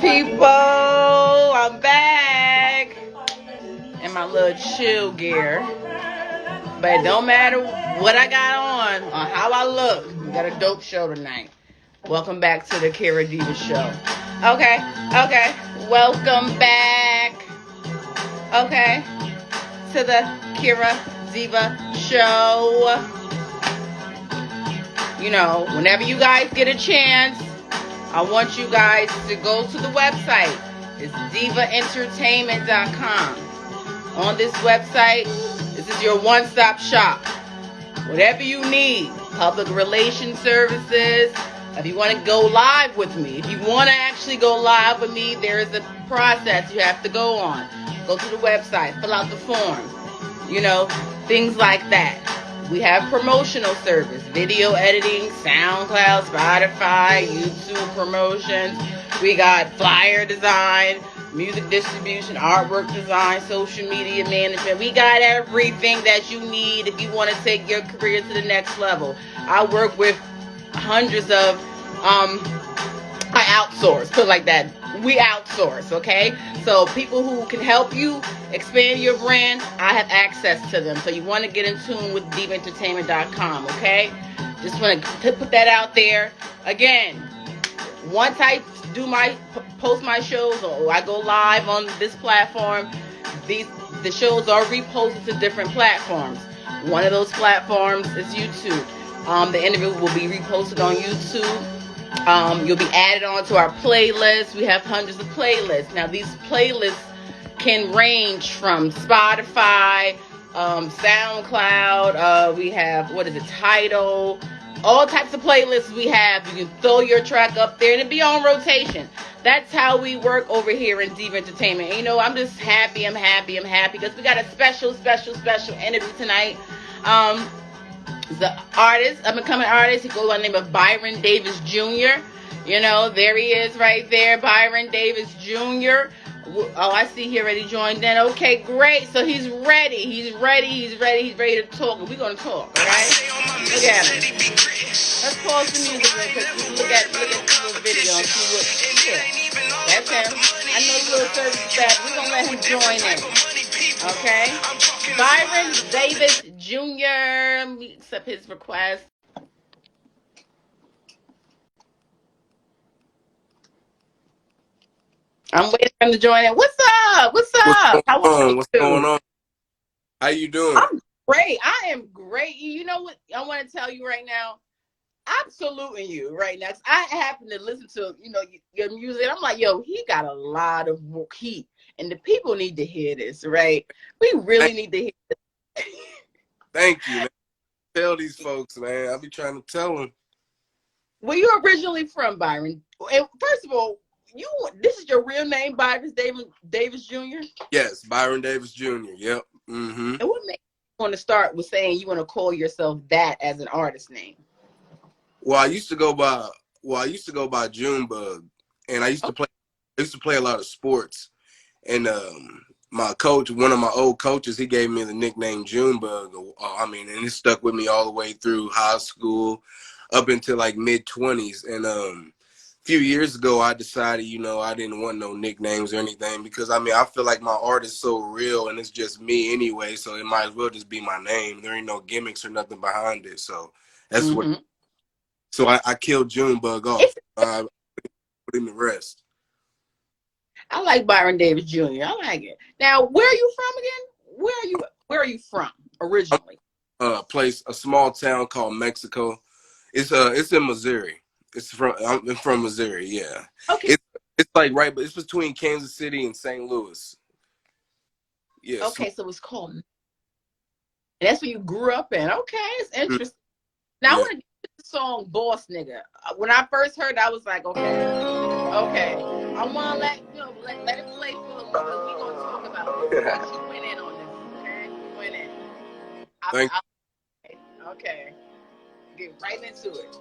People, I'm back in my little chill gear. But it don't matter what I got on or how I look. We got a dope show tonight. Welcome back to the Kira Deevah show. Okay. Welcome back. Okay. To the Kira Deevah show. You know, whenever you guys get a chance, I want you guys to go to the website. It's deevahentertainment.com. On this website, this is your one-stop shop. Whatever you need, public relations services. If you want to go live with me, if you want to actually go live with me, there is a process you have to go on. Go to the website, fill out the form, you know, things like that. We have promotional service, video editing, SoundCloud, Spotify, YouTube promotions. We got flyer design, music distribution, artwork design, social media management. We got everything that you need if you want to take your career to the next level. I work with hundreds of, I outsource, put it like that. We outsource, okay? So people who can help you expand your brand, I have access to them. So you want to get in tune with deevahentertainment.com, okay? Just want to put that out there. Again, once I post my shows or I go live on this platform, the shows are reposted to different platforms. One of those platforms is YouTube. The interview will be reposted on YouTube. You'll be added onto our playlist. We have hundreds of playlists. Now, these playlists can range from Spotify, SoundCloud. We have, Tidal. All types of playlists we have. You can throw your track up there and it'll be on rotation. That's how we work over here in Deevah Entertainment. And, you know, I'm just happy. I'm happy because we got a special interview tonight. The artist, up-and-coming artist, he goes by the name of Byron Davis Jr. You know, there he is right there, Byron Davis Jr. Oh, I see he already joined in. Okay, great. So he's ready. He's ready to talk. We're going to talk, all right? Look at him. Let's pause the music real quick. Look at the little video and see what. Yeah, that's him. I know the little service is bad. We're going to let him join in. Okay? Byron Davis Jr. Let me accept his request. I'm waiting for him to join in. What's up? How are you? What's going on? How you doing? I'm great. I am great. You know what I want to tell you right now? I'm saluting you right now. I happen to listen to, you know, your music. I'm like, yo, he got a lot of heat. And the people need to hear this, right? We really need to hear this. Thank you, man. Tell these folks, man. I'll be trying to tell them. Where you originally from, Byron? And first of all, this is your real name, Byron Davis Jr.? Yes, Byron Davis Jr. Yep. Mm-hmm. And what made you want to start with saying you want to call yourself that as an artist name? Well, I used to go by Junebug, and I used to play a lot of sports. And my coach, one of my old coaches, he gave me the nickname Junebug. And it stuck with me all the way through high school, up until like mid-20s. And a few years ago, I decided, you know, I didn't want no nicknames or anything because, I feel like my art is so real and it's just me anyway, so it might as well just be my name. There ain't no gimmicks or nothing behind it. So that's what. So I killed Junebug off. Put in the rest. I like Byron Davis Jr. I like it. Now, where are you from again? Where are you from originally? A small town called Mexico. It's in Missouri. I'm from Missouri. Yeah. Okay. It's like right, but it's between Kansas City and St. Louis. Yeah. Okay, so it's called. And that's where you grew up in. Okay, it's interesting. Now I want to get the song "Boss Nigga." When I first heard it, I was like, okay. I want to let it play for a little bit. We're going to talk about it. You went in on this, okay? You went in. Okay. Get right into it.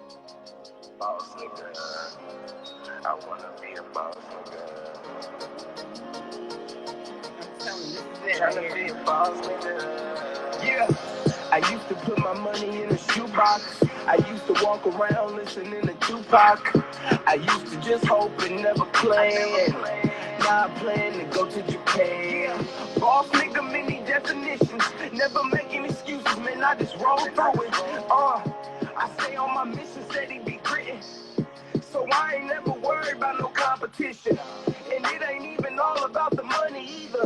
Boss nigga. I want to be a boss nigga. I'm telling you, this is it. Trying to be a boss nigga. Yeah. I used to put my money in a shoebox. I used to walk around listening to Tupac. I used to just hope and never plan. Now I plan to go to Japan. Boss nigga, many definitions. Never making excuses, man. I just roll through it. I stay on my mission, steady be gritting. So I ain't never worried about no competition. And it ain't even all about the money either.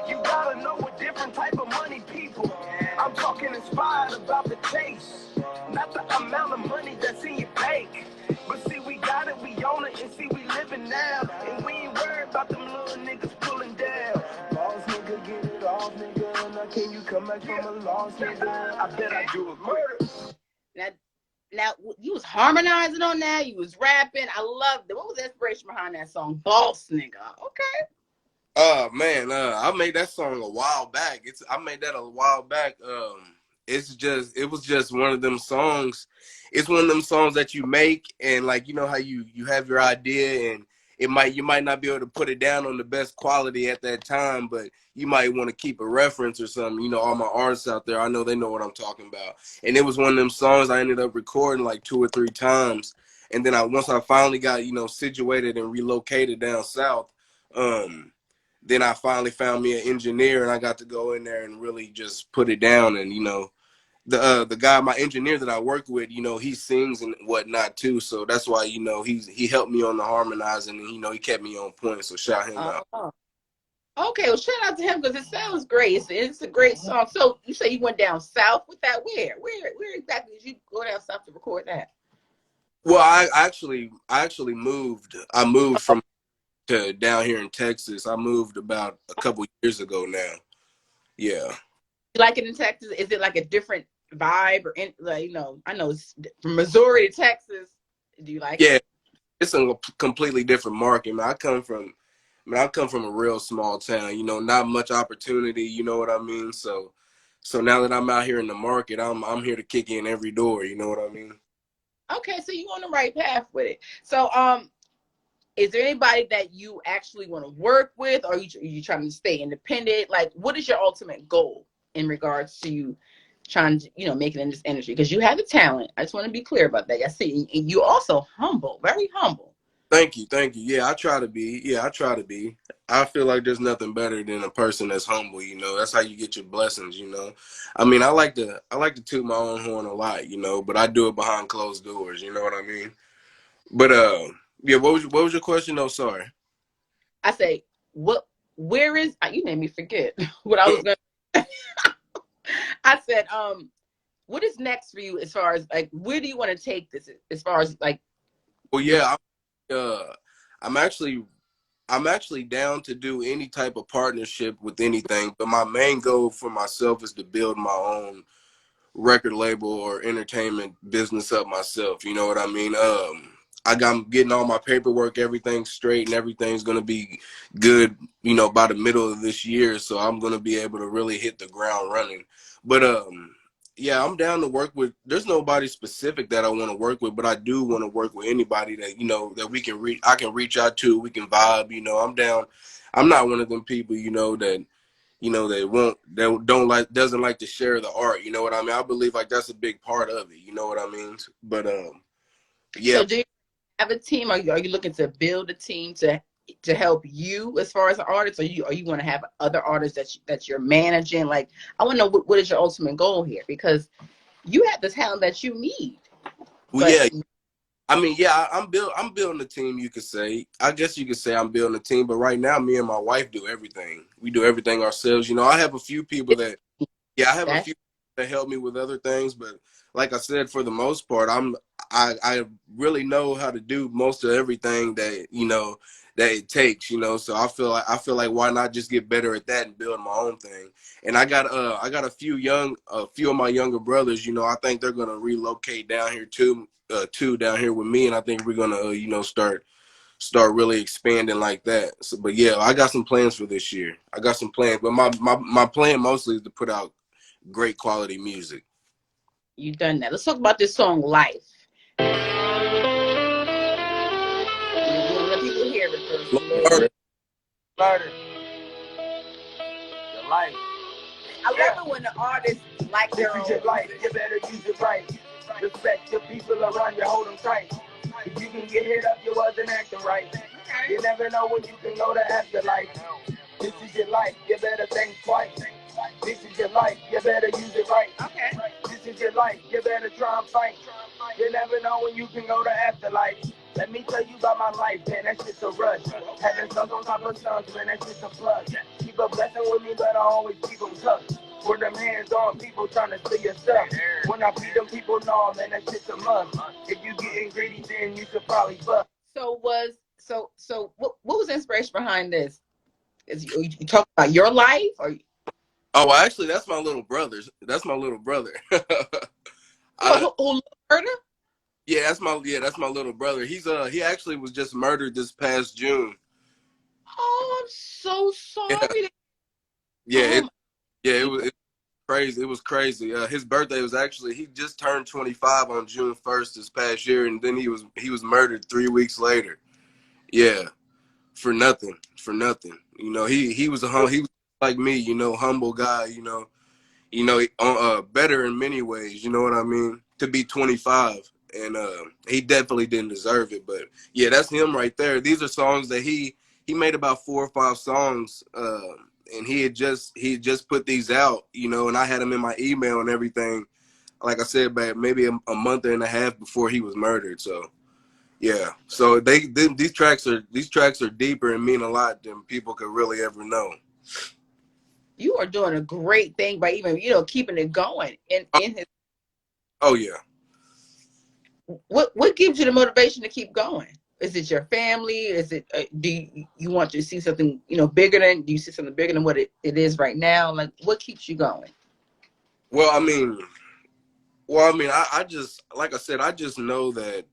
You gotta know a different type of money, people. I'm talking inspired about the chase, not the amount of money that's in your bank. But see, we got it, we own it, and see, we living now. And we ain't worried about them little niggas pulling down. Lost nigga, get it off, nigga. Now can you come back from a lost nigga? I bet I do a murder. Now, you was harmonizing on that. You was rapping. I loved it. What was the inspiration behind that song? Boss nigga. Okay. Man, I made that song a while back. I made that a while back. It was just one of them songs. It's one of them songs that you make, and like, you know how you have your idea, and you might not be able to put it down on the best quality at that time, but you might want to keep a reference or something. You know, all my artists out there, I know they know what I'm talking about. And it was one of them songs I ended up recording like 2 or 3 times. And then once I finally got, you know, situated and relocated down south, then I finally found me an engineer, and I got to go in there and really just put it down. And, you know, the guy, my engineer that I work with, you know, he sings and whatnot too. So that's why, you know, he helped me on the harmonizing, and, you know, he kept me on point. So shout him out. Okay, well, shout out to him because it sounds great. It's a great song. So you say you went down south with that? Where exactly did you go down south to record that? Well, I actually moved. I moved from to down here in Texas. I moved about a couple years ago now. Yeah. You like it in Texas? Is it like a different vibe or like, you know? I know it's from Missouri to Texas. Do you like it? Yeah, it's a completely different market. Man, I come from a real small town. You know, not much opportunity. You know what I mean? So now that I'm out here in the market, I'm here to kick in every door. You know what I mean? Okay, so you on the right path with it. So is there anybody that you actually want to work with, or are you trying to stay independent? Like, what is your ultimate goal in regards to you trying to, you know, make it in this industry? Because you have the talent. I just want to be clear about that. I see. And you also humble, very humble. Thank you. Yeah, I try to be. I feel like there's nothing better than a person that's humble. You know, that's how you get your blessings. You know, I mean, I like to toot my own horn a lot. You know, but I do it behind closed doors. You know what I mean? But yeah. What was your question? Oh, sorry. I say, where is, you made me forget what I was going to I said, what is next for you as far as, like, where do you want to take this as far as, like? Well, yeah, I'm actually down to do any type of partnership with anything, but my main goal for myself is to build my own record label or entertainment business up myself. You know what I mean? I'm getting all my paperwork, everything straight, and everything's gonna be good, you know, by the middle of this year. So I'm gonna be able to really hit the ground running. But yeah, I'm down to work with. There's nobody specific that I want to work with, but I do want to work with anybody that, you know, that we can reach. I can reach out to. We can vibe. You know, I'm down. I'm not one of them people, you know, that, you know, doesn't like to share the art. You know what I mean? I believe like that's a big part of it. You know what I mean? But yeah. So do you have a team? Are you looking to build a team to help you as far as an artist, or you want to have other artists that you're managing? Like, I want to know what is your ultimate goal here, because you have the talent that you need. Well, yeah. I mean, yeah, I'm building a team, you could say. I guess you could say I'm building a team, but right now me and my wife do everything. We do everything ourselves. You know, I have a few people that help me with other things, but like I said, for the most part, I really know how to do most of everything that, you know, that it takes, you know. So I feel like why not just get better at that and build my own thing. And I got a few of my younger brothers, you know. I think they're gonna relocate down here too, down here with me, and I think we're gonna you know, start really expanding like that. So, but yeah, I got some plans for this year. I got some plans, but my plan mostly is to put out great quality music. You've done that. Let's talk about this song, Life. Let people hear it first. Murder. Your life. I love it when the artist like their own. Your life, you better use it right. Respect your people around you, hold them tight. If you can get hit up, you wasn't acting right. You never know when you can go to afterlife. This is your life, you better think twice. This is your life, you better use it right. Okay. This is your life, you better try and fight. You never know when you can go to afterlife. Let me tell you about my life, man, that shit's a rush. Having sons on top of sons, man, that shit's a plus. Keep a blessing with me, but I always keep them tucked. Put them hands on people trying to steal your stuff. When I feed them people, no, man, that shit's a must. If you getting greedy, then you should probably bust. So what was the inspiration behind this? Is you talking about your life, or? Oh, well, actually, that's my little brother. That's my little brother. Who murder? Yeah, that's my little brother. He actually was just murdered this past June. Oh, I'm so sorry. Yeah, it was crazy. It was crazy. His birthday was actually, he just turned 25 on June 1st this past year, and then he was murdered 3 weeks later. Yeah, for nothing. You know, he was he was like me. You know, humble guy. Better in many ways. You know what I mean? To be 25, and he definitely didn't deserve it. But yeah, that's him right there. These are songs that he made about 4 or 5 songs, and he had just put these out. You know, and I had them in my email and everything. Like I said, back maybe a month and a half before he was murdered. So yeah, so these tracks are deeper and mean a lot than people could really ever know. You are doing a great thing by even keeping it going in his. Oh yeah. What gives you the motivation to keep going? Is it your family? Is it do you want to see something bigger than? Do you see something bigger than what it is right now? Like, what keeps you going? Well, I mean, I just, like I said, I just know that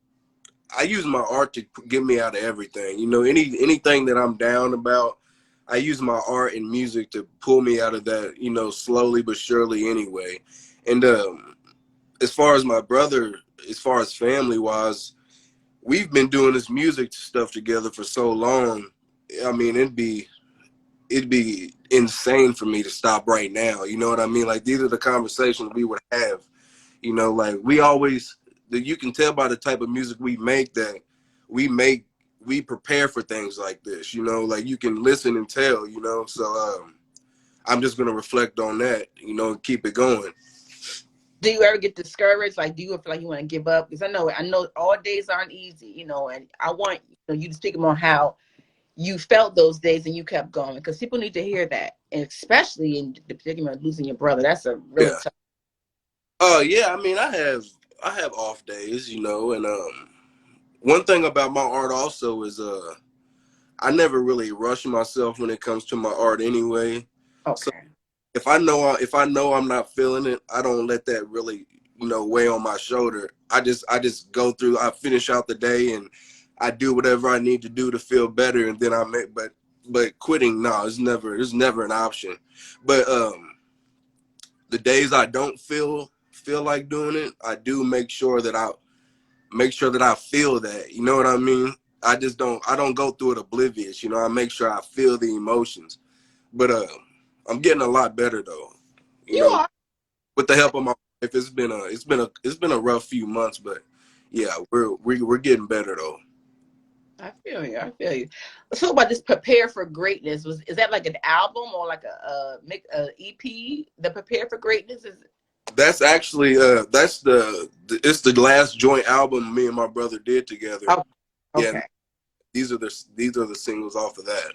I use my art to get me out of everything. You know, anything that I'm down about, I use my art and music to pull me out of that, slowly but surely anyway. And as far as my brother, as far as family wise, we've been doing this music stuff together for so long. I mean, it'd be insane for me to stop right now. You know what I mean? Like, these are the conversations we would have. You know, like you can tell by the type of music we make that we prepare for things like this. You know, like you can listen and tell. You know, so I'm just gonna reflect on that. You know, and keep it going. Do you ever get discouraged? Like, do you feel like you want to give up? Because I know all days aren't easy. And I want you to speak about how you felt those days and you kept going, because people need to hear that, and especially in the particular losing your brother. That's a really tough. Yeah. I mean, I have off days, and one thing about my art also is I never really rush myself when it comes to my art anyway. Okay. So if I know I'm not feeling it, I don't let that really weigh on my shoulder. I just go through. I finish out the day and I do whatever I need to do to feel better, and then but quitting, no, it's never an option. But the days I don't feel like doing it, I do make sure that I feel that. You know what I mean? I don't go through it oblivious. I make sure I feel the emotions. But I'm getting a lot better though. You are. With the help of my wife. It's been a rough few months, but yeah, we're getting better though. I feel you. Let's talk about this "Prepare for Greatness." Is that like an album or like a EP? The "Prepare for Greatness" is. That's actually it's the last joint album me and my brother did together. Oh, okay. Yeah, these are the singles off of that.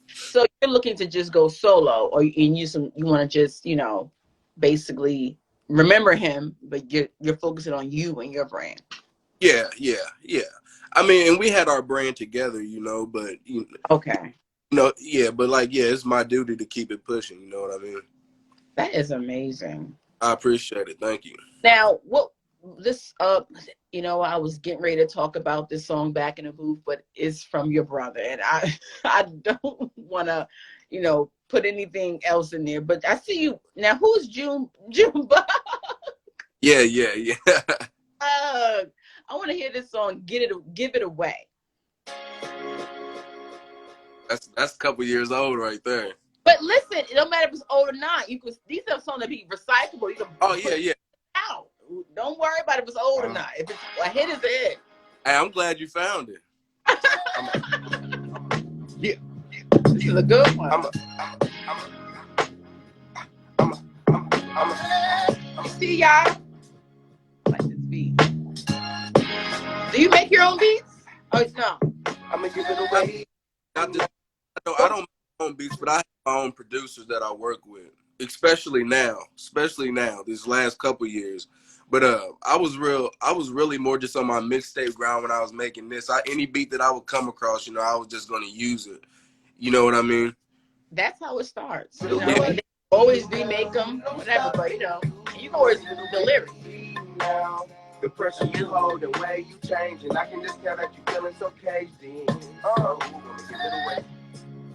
So you're looking to just go solo, or you want to just basically remember him, but you're focusing on you and your brand. Yeah. I mean, and we had our brand together, but Okay. Yeah, but it's my duty to keep it pushing. You know what I mean? That is amazing. I appreciate it. Thank you. Now, I was getting ready to talk about this song "Back in the Booth," but it's from your brother, and I don't want to, put anything else in there. But I see you now. Who's Junebug? Yeah. I want to hear this song. Give it away. That's a couple years old right there. But listen, it don't matter if it's old or not. These are songs that be recyclable. You can yeah. out. Don't worry about if it's old or not. If it's a hit, it's a hit. Hey, I'm glad you found it. Yeah. This is a good one. See y'all. I like this beat. Do you make your own beats? Oh no. I'm gonna give it away. I don't make my own beats, but I have my own producers that I work with, especially now, these last couple years. But I was really more just on my mixtape ground when I was making this. Any beat that I would come across, I was just gonna use it. You know what I mean? That's how it starts. You know, and they always remake them, whatever. But you can always do the lyrics. The pressure you hold, the way you change, and I can just tell that you feeling so caged in. I'm gonna give it away.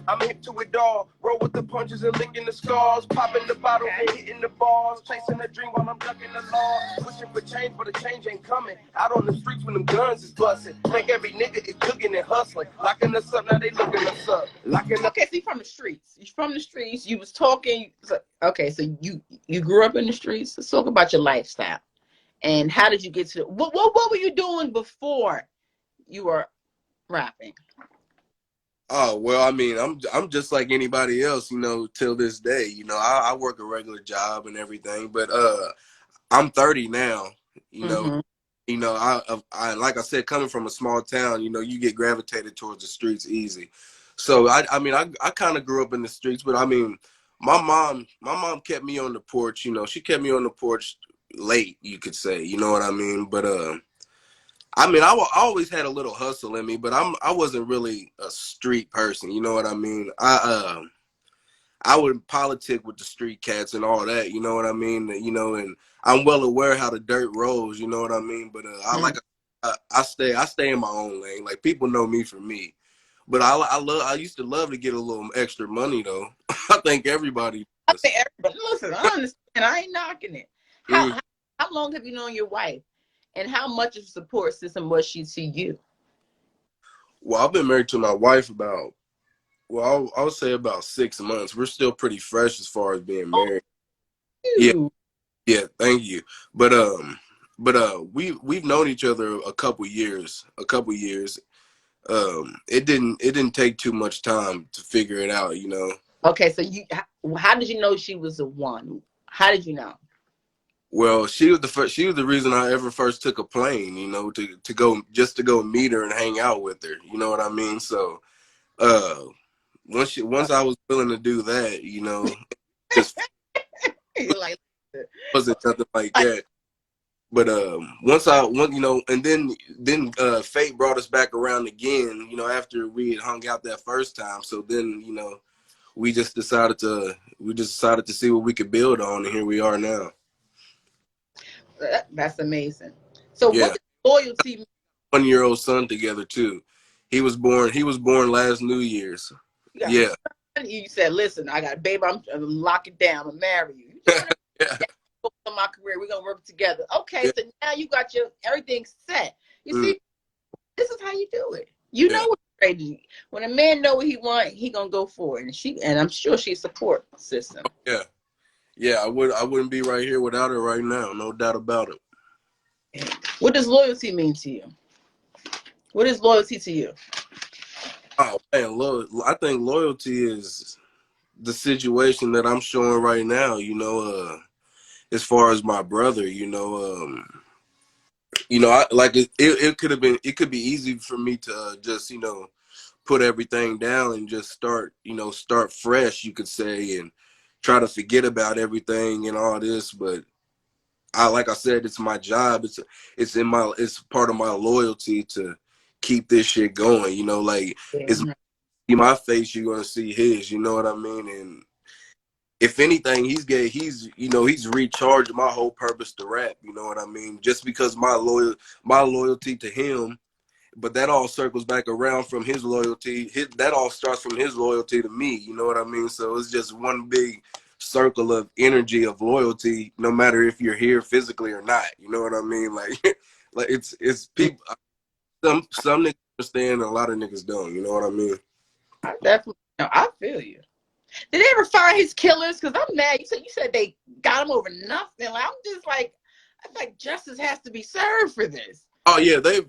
I'm hip to it all, roll with the punches and licking the scars, popping the bottle and hitting the balls, chasing a dream while I'm ducking the law, pushing for change, but the change ain't coming. Out on the streets when them guns is busting, make every nigga is jugging and hustling, locking us up, now they looking us up. Okay, so you're from the streets. You're from the streets. You was talking. Okay, so you grew up in the streets. Let's talk about your lifestyle. And how did you get to what were you doing before you were rapping? Oh, well, I mean, I'm just like anybody else, till this day. I work a regular job and everything, but I'm 30 now. I like I said, coming from a small town, you get gravitated towards the streets easy. So I kind of grew up in the streets, but I mean, my mom kept me on the porch. She kept me on the porch late, you could say. You know what I mean? But I always had a little hustle in me, but I wasn't really a street person. You know what I mean? I would politic with the street cats and all that. You know what I mean? And I'm well aware how the dirt rolls. You know what I mean? But I stay in my own lane. Like, people know me for me. But I used to love to get a little extra money though. I think everybody does. Listen, I understand. I ain't knocking it. How long have you known your wife? And how much of a support system was she to you? Well, I've been married to my wife I would say about 6 months. We're still pretty fresh as far as being married. Yeah, thank you. But we've known each other a couple years. It didn't take too much time to figure it out. Okay, so how did you know she was the one? How did you know? Well, she was the reason I ever first took a plane, to go meet her and hang out with her. You know what I mean? So, once I was willing to do that, just like, wasn't nothing like that. But and then fate brought us back around again, after we had hung out that first time. So then, we just decided to see what we could build on, and here we are now. That's amazing. So yeah. What does loyalty mean? 1-year-old son together too. He was born last New Year's. Yeah. You said, listen, I got a baby, I'm gonna lock it down, I'm gonna marry you. Yeah. On my career, we're gonna work together. Okay, so now you got everything set. You see, this is how you do it. You know what's ready. When a man know what he want, he gonna go for it. And I'm sure she's support system. Yeah, I wouldn't be right here without her right now, no doubt about it. What does loyalty mean to you? What is loyalty to you? Oh man, I think loyalty is the situation that I'm showing right now. As far as my brother, it could be easy for me to just put everything down and just start fresh, you could say, and try to forget about everything and all this, but like I said, it's my job. It's part of my loyalty to keep this shit going. It's my face, you're gonna see his. You know what I mean? And if anything, he's recharged my whole purpose to rap. You know what I mean? Just because my loyalty to him, but that all circles back around from his loyalty. That all starts from his loyalty to me. You know what I mean? So it's just one big circle of energy of loyalty, no matter if you're here physically or not. You know what I mean? Like it's people. Some niggas understand, and a lot of niggas don't. You know what I mean? I definitely. No, I feel you. Did they ever fire his killers? Because I'm mad. You said they got him over nothing. Like, I'm just like, I feel like justice has to be served for this. Oh yeah, they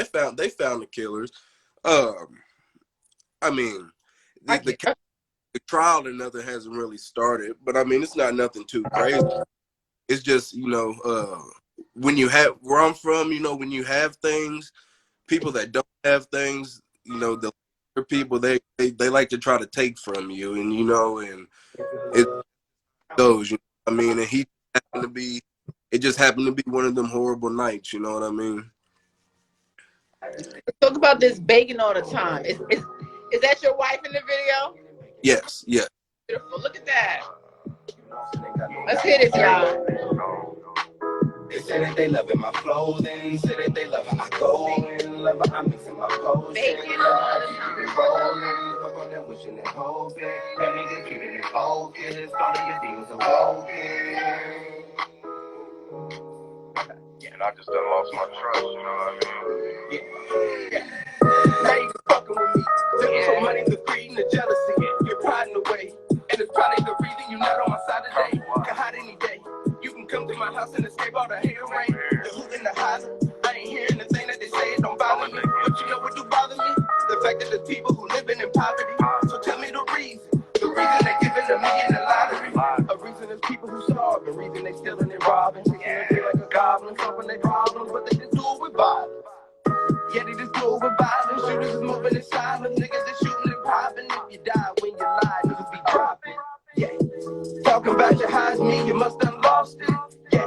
found the killers. I mean, the trial and nothing hasn't really started, but I mean, it's not nothing too crazy. It's just, when you have, where I'm from, when you have things, people that don't have things, the people, they like to try to take from you, and and it goes, I mean, and it just happened to be one of them horrible nights, you know what I mean? Talk about this baking all the time. Is that your wife in the video? Yes, yes. Beautiful. Look at that. Let's hear this, y'all. They say that they loving my clothing, say that they loving my going, love I'm mixing my poses. Baking all the time. Rolling, fuck on them wishing and hoping, that nigga keeping it focused, all of your demons are woken. And I just done lost my trust, you know what I mean? Yeah. Now you fucking with me, just for money, the greed, and the jealousy, you're priding away, and it's probably the reason you're not on my side today, can hide any day. You can come to my house and escape all the hate and rain, the hoot and the holler. I ain't hearing the thing that they say, it don't bother me, but you know what do bother me? The fact that the people who living in poverty, so tell me the reason they giving a million a lottery. A reason is people who starve, the reason they stealing and robbing, taking it feel like a goblin, solving their problems, but they just do it with violence. Yeah, they just do it with violence, shooters is moving in silence, niggas is shooting and popping. If you die when you lie, niggas be dropping. Yeah, talking about your highs, me, you must have lost it. Yeah,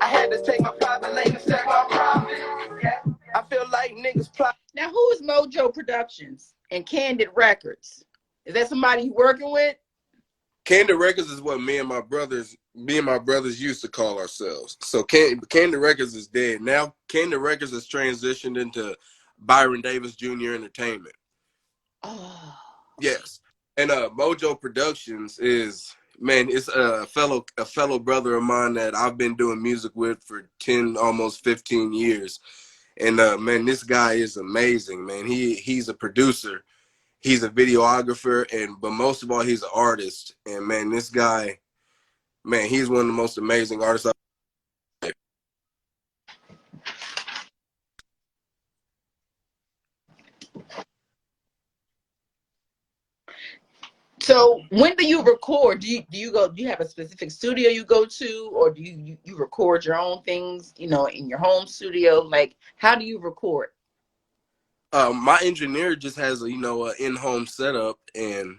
I had to take my private lane and stack my profit. Yeah, I feel like niggas plot. Now, who is Mojo Productions and Candid Records? Is that somebody you working with? Candid Records is what me and my brothers used to call ourselves. So Candid Records is dead. Now Candid Records has transitioned into Byron Davis Jr. Entertainment. Oh. Yes. And Mojo Productions is, man, it's a fellow brother of mine that I've been doing music with for 10, almost 15 years. And man, this guy is amazing, man. He's a producer. He's a videographer, but most of all, he's an artist. And man, this guy, man, he's one of the most amazing artists. So when do you record? Do you have a specific studio you go to, or do you record your own things, in your home studio? Like, how do you record? My engineer just has a in-home setup, and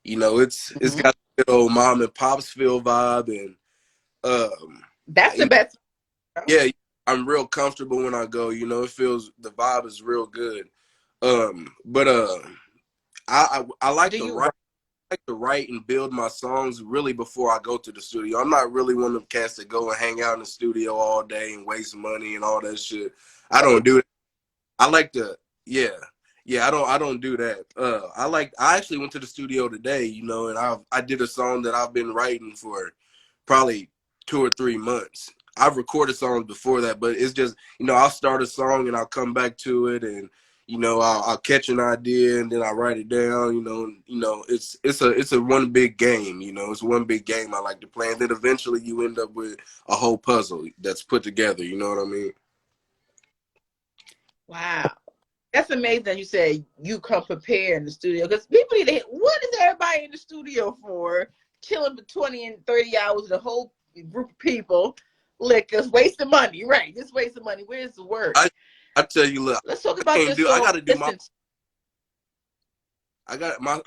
it's got a good old mom and pops feel vibe, and that's the best. Yeah, I'm real comfortable when I go. It feels, the vibe is real good. But I like to write and build my songs really before I go to the studio. I'm not really one of them cats that go and hang out in the studio all day and waste money and all that shit. I don't do that. I like to, yeah. I don't do that. I actually went to the studio today, and I did a song that I've been writing for probably 2 or 3 months. I've recorded songs before that, but it's just, I'll start a song and I'll come back to it, and I'll catch an idea and then I write it down. It's a one big game. It's one big game I like to play, and then eventually you end up with a whole puzzle that's put together. You know what I mean? Wow, that's amazing that you say you come prepared in the studio, because people need to. What is everybody in the studio for? Chilling for 20 and 30 hours, the whole group of people, liquors, wasting money, right? Just wasting money. Where's the work? I tell you, look. Let's talk about this. I got to do my.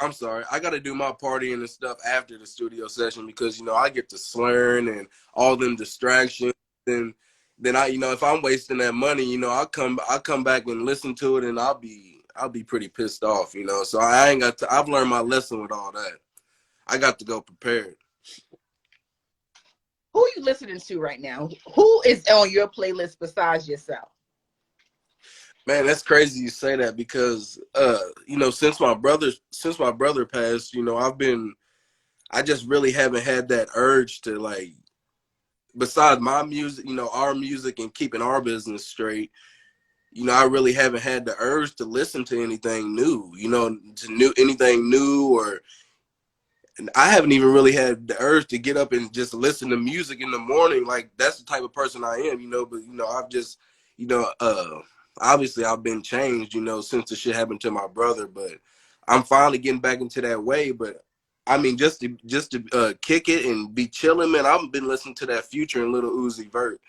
I'm sorry. I got to do my partying and stuff after the studio session, because I get to slurring and all them distractions, and then if I'm wasting that money, I'll come back and listen to it, and I'll be pretty pissed off, So I ain't got to. I've learned my lesson with all that. I got to go prepared. Who are you listening to right now? Who is on your playlist besides yourself? Man, that's crazy you say that, because since my brother passed, I just really haven't had that urge to, like, besides my music, our music and keeping our business straight, I really haven't had the urge to listen to anything new, anything new, or and I haven't even really had the urge to get up and just listen to music in the morning. Like that's the type of person I am, you know. But you know, I've just, you know, obviously I've been changed, you know, since the shit happened to my brother. But I'm finally getting back into that way. But I mean, just to kick it and be chilling, man. I've been listening to that Future and Little Uzi Vert.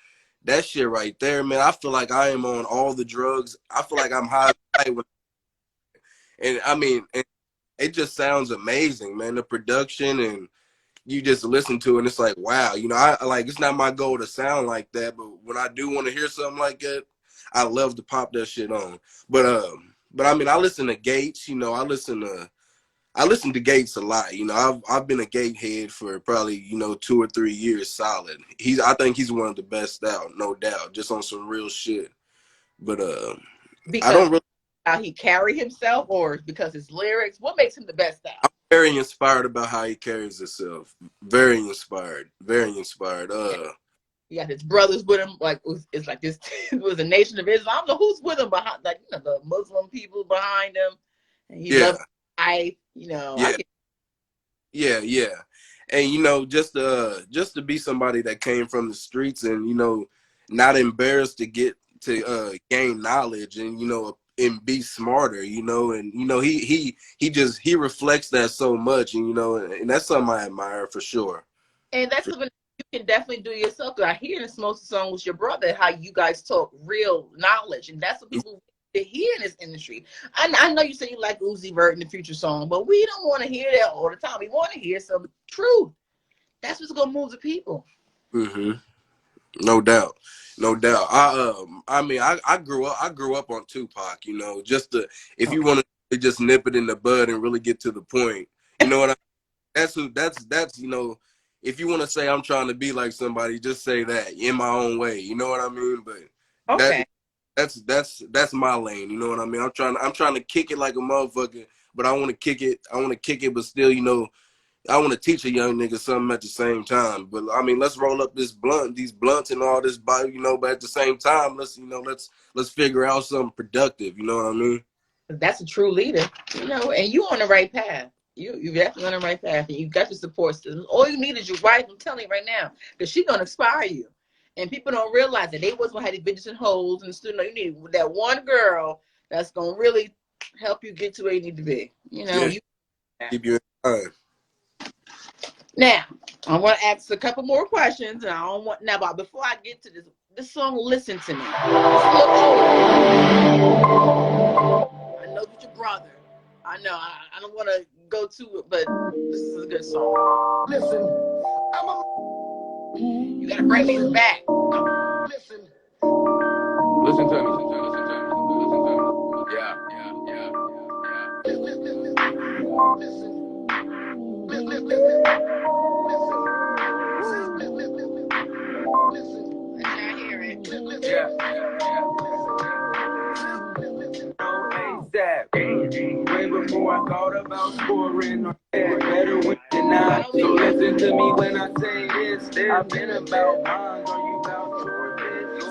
That shit right there, man. I feel like I am on all the drugs. I feel like I'm high. And I mean, and it just sounds amazing, man. The production, and you just listen to it and it's like, wow, you know, I like, it's not my goal to sound like that, but when I do want to hear something like that, I love to pop that shit on. But I mean, I listen to Gates, you know, I listen to Gates a lot. You know, I've been a Gate head for probably, you know, 2 or 3 years solid. I think he's one of the best out, no doubt, just on some real shit. But I Because don't really. how he carry himself, or because his lyrics? What makes him the best out? I'm very inspired about how he carries himself. Very inspired. Very inspired. He got his brothers with him. Like it's like this. It was a Nation of Islam. I don't know who's with him behind, like, you know, the Muslim people behind him. And he Yeah. loves life. You know. Yeah. Yeah. And you know, just to be somebody that came from the streets and, you know, not embarrassed to get to gain knowledge and, you know, and be smarter, you know, and you know, he reflects that so much, and you know, and that's something I admire for sure. And that's something you can definitely do yourself. Because I hear in most of the song with your brother how you guys talk real knowledge, and that's what people to hear in this industry. I know you say you like Uzi Vert in the Future song, but we don't want to hear that all the time. We want to hear some truth. That's what's gonna move the people. Mm-hmm. No doubt. No doubt. I mean, I grew up on Tupac, you know, just to, if you want to just nip it in the bud and really get to the point, you know what that's, you know, if you want to say I'm trying to be like somebody, just say that in my own way, you know what I mean? But Okay. that's my lane, you know what I mean? I'm trying to kick it like a motherfucker, but I want to kick it, but still, you know, I want to teach a young nigga something at the same time. But I mean, let's roll up these blunts and all this, you know. But at the same time, let's figure out something productive. You know what I mean? That's a true leader, you know, and you on the right path. You definitely on the right path, and you got your support system. All you need is your wife. I'm telling you right now, because she's gonna inspire you. And people don't realize that they was gonna have these bitches and holes in the studio. You need that one girl that's gonna really help you get to where you need to be. You know, Yeah. Keep you in mind. Now, I want to ask a couple more questions, and I don't want now. But before I get to this song, "Listen to Me." It's a little older. I know it's your brother. I know. I don't want to go to it, but this is a good song. Listen, You gotta bring me back. listen to me. Yeah. I hear it. Way before I thought about scoring or better win than I. So listen to me when I say this. I've been about mine. Are you about your bitch?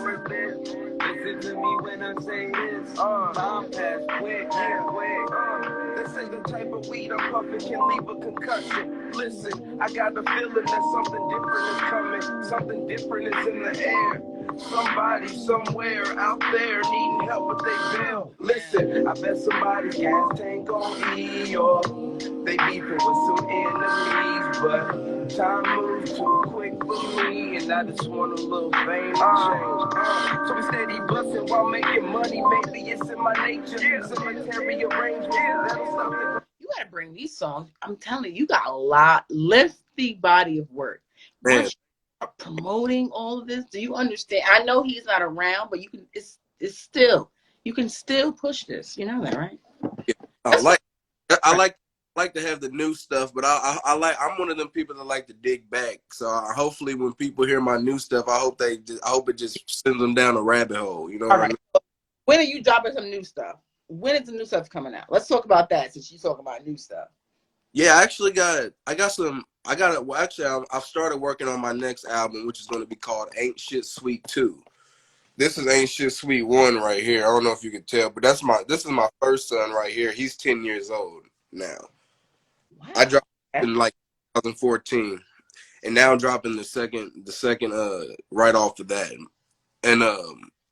Listen to me when I say this. Mom pass quick. This ain't the type of weed I'm puffing can leave a concussion. Listen, I got the feeling that something different is coming. Something different is in the air. Somebody somewhere out there needing help with their bill. Listen, I bet somebody's gas tank on E, or they beefing with some enemies, but time moves too quick for me, and I just want a little fame change. So we steady busting while making money. Maybe it's in my nature. Cemetery arrangement that'll stop it. You gotta bring these songs. I'm telling you, you got a lengthy body of work. Man. Once you are promoting all of this, do you understand? I know he's not around, but you can. It's still, you can still push this. You know that, right? Yeah. I like to have the new stuff, but I'm one of them people that like to dig back. So hopefully, when people hear my new stuff, I hope it just sends them down a rabbit hole. You know what I mean? When are you dropping some new stuff? When is the new stuff coming out? Let's talk about that since you're talking about new stuff. Yeah, I've started working on my next album, which is going to be called Ain't Shit Sweet 2. This is Ain't Shit Sweet 1 right here. I don't know if you can tell, but this is my first son right here. He's 10 years old now. Wow. I dropped in like 2014, and now I'm dropping the second right off of that, and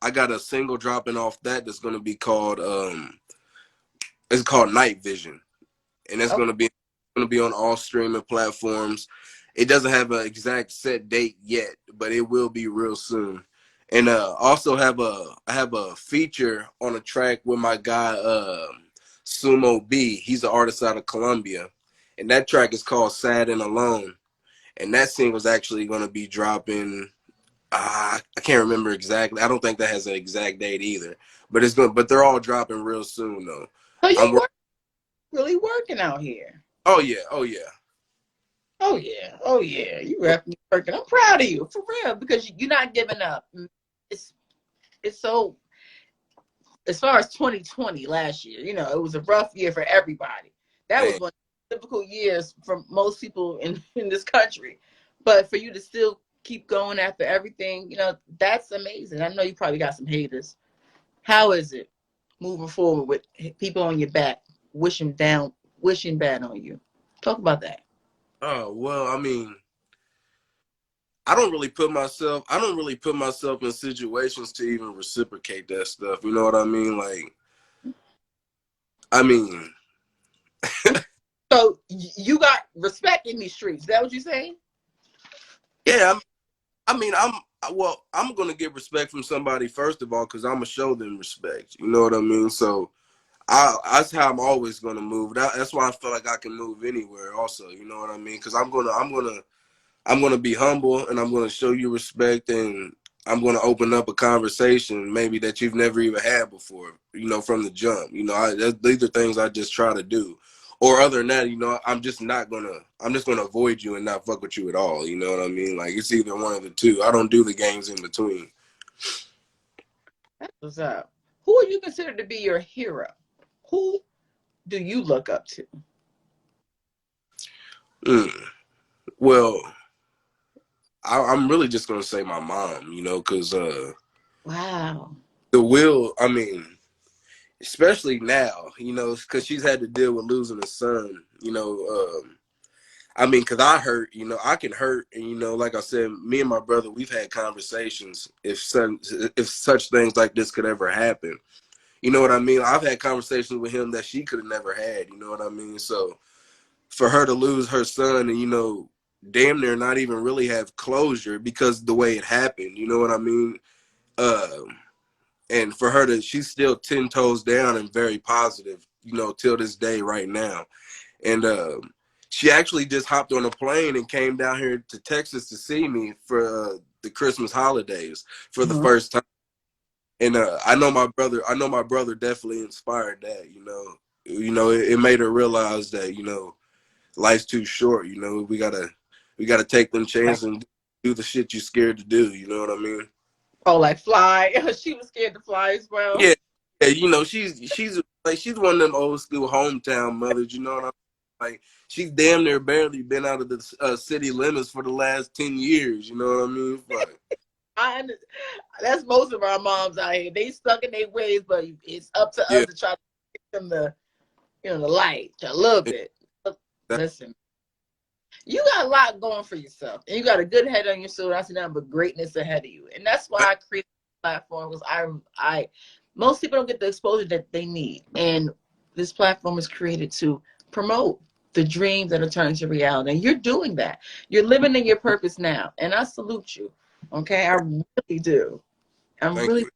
I got a single dropping off that's gonna be called it's called Night Vision, and it's Oh, gonna be on all streaming platforms. It doesn't have an exact set date yet, but it will be real soon. And also I have a feature on a track with my guy Sumo B. He's an artist out of Colombia, and that track is called Sad and Alone. And that single's actually going to be dropping. I can't remember exactly. I don't think that has an exact date either. But it's going. But they're all dropping real soon though. so I'm you really working out here. Oh yeah. Oh yeah. Oh yeah, oh yeah, you definitely working. I'm proud of you for real because you're not giving up. It's so as far as 2020 last year, it was a rough year for everybody. That was Man. one of the difficult years for most people in this country. But for you to still keep going after everything, that's amazing. I know you probably got some haters. How is it moving forward with people on your back, wishing bad on you? Talk about that. Oh well. I mean, I don't really put myself in situations to even reciprocate that stuff. You know what I mean? Like, I mean, So you got respect in these streets. Is that what you're saying? yeah. I'm gonna get respect from somebody first of all because I'm gonna show them respect. You know what I mean? So that's how I'm always gonna move. That's why I feel like I can move anywhere. Also, you know what I mean? Because I'm gonna be humble and I'm gonna show you respect and I'm gonna open up a conversation maybe that you've never even had before. From the jump. These are things I just try to do. Or other than that, I'm just gonna avoid you and not fuck with you at all. You know what I mean? Like it's either one of the two. I don't do the games in between. That's what's up. Who are you considered to be your hero? Who do you look up to? Mm. Well, I'm really just gonna say my mom. Because Wow. I mean, especially now, because she's had to deal with losing a son. I mean, because I can hurt, and like I said, me and my brother, we've had conversations if such things like this could ever happen. You know what I mean? I've had conversations with him that she could have never had. You know what I mean? So for her to lose her son and damn near not even really have closure because the way it happened. You know what I mean? And for her she's still 10 toes down and very positive. Till this day, right now. And she actually just hopped on a plane and came down here to Texas to see me for the Christmas holidays for the Mhm. first time. And I know my brother definitely inspired that. It made her realize that life's too short. We gotta take them chances and do the shit you're scared to do. You know what I mean? Oh, like fly. She was scared to fly as well. Yeah, yeah. She's one of them old school hometown mothers. You know what I mean? Like she's damn near barely been out of the city limits for the last 10 years. You know what I mean? Like, That's most of our moms out here. They stuck in their ways, but it's up to yeah, us to try to get them the light a little bit. that, Listen, you got a lot going for yourself, and you got a good head on your shoulder. I see nothing but greatness ahead of you, and that's why I created this platform. Because I most people don't get the exposure that they need, and this platform is created to promote the dreams that are turned to reality. And you're doing that. You're living in your purpose now, and I salute you. Okay, I really do. I'm thank really you.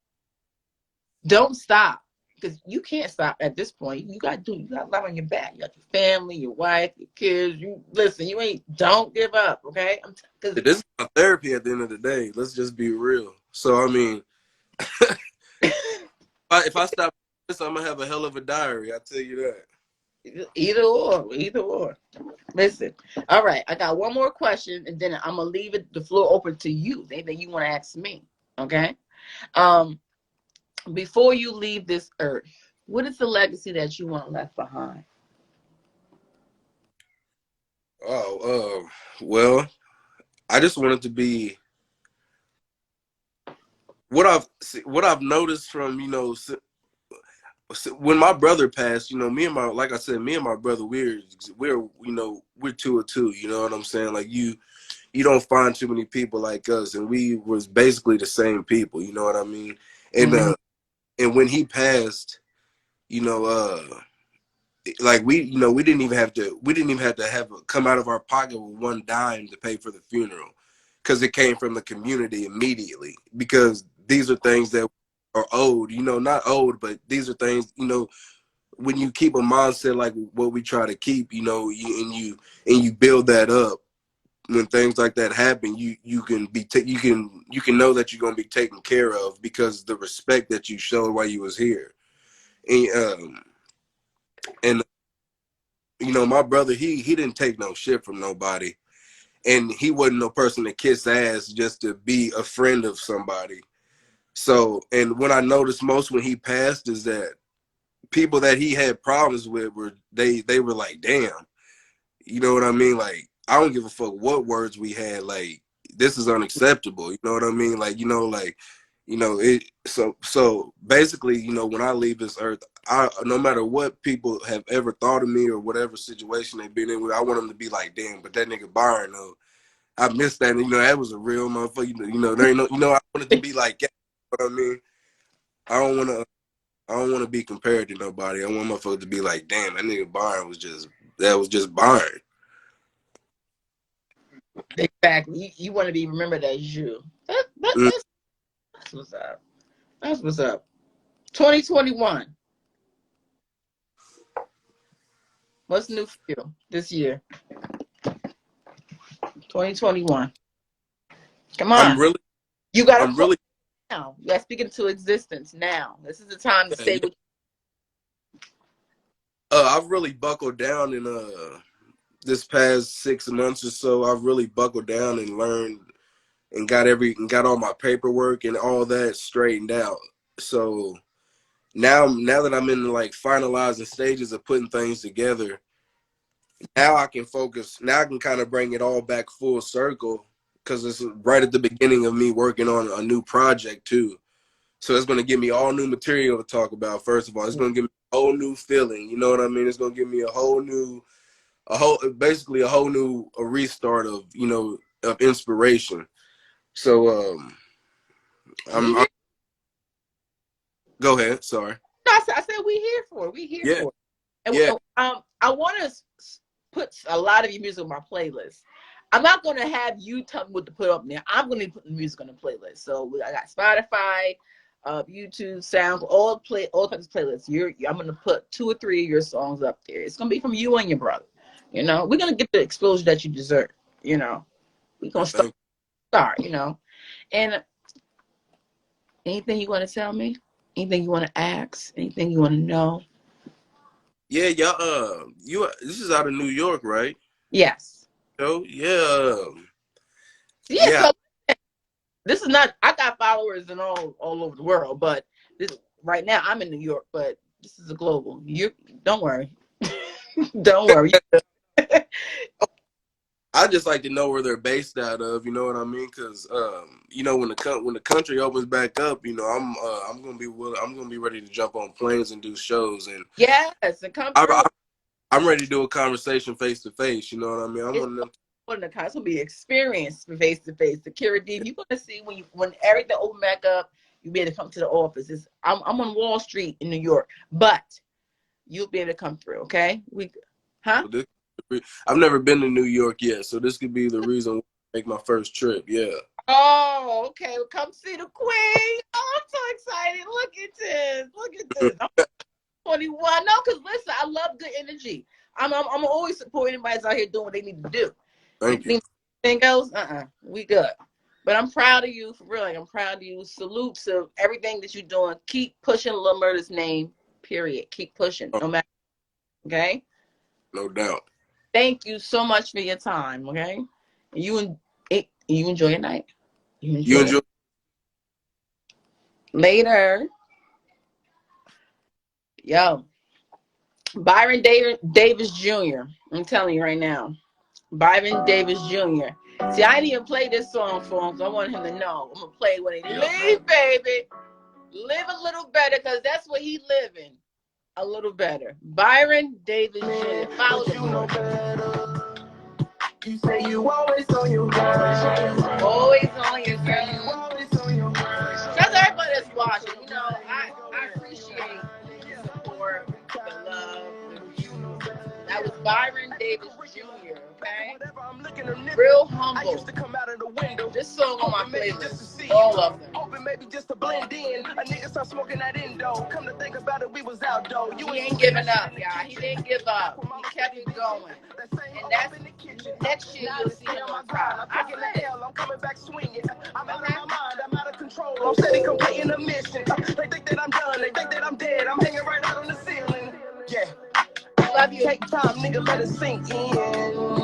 don't stop because you can't stop at this point. You got love on your back. You got your family, your wife, your kids. You listen. Don't give up. Okay, because This is my therapy at the end of the day. Let's just be real. So I mean, if I stop this, I'm gonna have a hell of a diary. I tell you that. either or. Listen. All right, I got one more question, and then I'm gonna leave the floor open to you. Anything you want to ask me? Okay. Um, before you leave this earth, what is the legacy that you want left behind? Oh, well, I just want it to be what I've noticed from when my brother passed, me and my, like I said, me and my brother, we're two or two. You know what I'm saying? Like you don't find too many people like us, and we was basically the same people. You know what I mean? And Mhm. and when he passed, you know, like we didn't even have to have come out of our pocket with one dime to pay for the funeral, because it came from the community immediately. Because these are things that are owed, not owed, but these are things, when you keep a mindset like what we try to keep, you build that up. When things like that happen, you can you can know that you're gonna be taken care of because the respect that you showed while you was here. And my brother, he didn't take no shit from nobody, and he wasn't no person to kiss ass just to be a friend of somebody. So, and what I noticed most when he passed is that people that he had problems with they were like, damn, you know what I mean? Like, I don't give a fuck what words we had. Like, this is unacceptable. You know what I mean? Like, it. So basically, when I leave this earth, no matter what people have ever thought of me or whatever situation they've been in with, I want them to be like, damn, but that nigga Byron, though, I missed that. And, that was a real motherfucker. There ain't no, I wanted to be like, you know what I mean? I don't want to. I don't want to be compared to nobody. I want motherfuckers to be like, damn, that nigga Byron that was just Byron. Exactly. You want to be remembered as you. Mm. That's what's up. That's what's up. 2021. What's new for you this year? 2021. Come I'm on. really, You got to I'm put really, now. You got to speak into existence now. This is the time to yeah, say what. I've really buckled down in this past 6 months or so. I've really buckled down and learned and got all my paperwork and all that straightened out. So now that I'm in like finalizing stages of putting things together, now I can focus. Now I can kind of bring it all back full circle, because it's right at the beginning of me working on a new project too. So it's going to give me all new material to talk about. First of all, it's going to give me a whole new feeling. You know what I mean? It's going to give me basically a whole new restart of of inspiration. So We I'm here. go ahead. Sorry. No, I said we here for it. We here Yeah, for it. And yeah. I want to put a lot of your music on my playlist. I'm not going to have you tell me what to put up there. I'm going to put the music on the playlist. So I got Spotify, YouTube, Sound, all kinds of playlists. I'm going to put 2 or 3 of your songs up there. It's going to be from you and your brother. We're going to get the exposure that you deserve. We're going to Thank start. And anything you want to tell me? Anything you want to ask? Anything you want to know? Yeah, y'all. This is out of New York, right? Yes. Oh, yeah. Yeah. Yeah. So this is not. I got followers in all over the world, but this right now I'm in New York, but this is a global. You don't worry. Don't worry. I just like to know where they're based out of. You know what I mean? Because when the country opens back up, I'm gonna be I'm gonna be ready to jump on planes and do shows, and Yes, and come I, through. I, I'm ready to do a conversation face to face. You know what I mean? I'm It's one of them. it's gonna be experience from face to face. Security. You're gonna see when everything open back up. You be able to come to the office. I'm on Wall Street in New York, but you'll be able to come through. Okay? Huh? I've never been to New York yet, so this could be the reason why I make my first trip. Yeah. Oh, okay. Well, come see the Queen. Oh, I'm so excited. Look at this. Look at this. I'm 21. No, because listen, I love good energy. I'm always supporting anybody that's out here doing what they need to do. Thank you. Anything else? We good. But I'm proud of you, for real. Like, I'm proud of you. Salute to everything that you're doing. Keep pushing Lil Murda's name, period. Keep pushing, Oh, no matter. Okay? no doubt. Thank you so much for your time, okay? You enjoy your night. You You enjoy it. enjoy. Later. Yo. Byron Davis Jr. I'm telling you right now. Byron Davis Jr. See, I didn't even play this song for him because I want him to know. I'm going to play when he leave, baby. Live a little better because that's what he living. A little better. Byron Davis Jr. Follow You know the better. You say you always on your grind. always on your You girl. always on your grind. Shout out to everybody that's watching. You know, I appreciate the support, the love, the views. That was Byron Davis Jr., okay? Real humble. This song on my playlist. All of them. Hoping maybe just to blend in. A nigga start smoking that endo. Come to think about it, we was out though. He ain't giving up, y'all. He didn't give up. He kept it going. And that's next year you'll see him on top. I said, I'm coming back swinging. I'm out of my mind, I'm out of control. I'm steady completing a mission. They think that I'm done, they think that I'm dead. I'm hanging right out on the ceiling. Yeah. love you. Take time, nigga, let it sink in.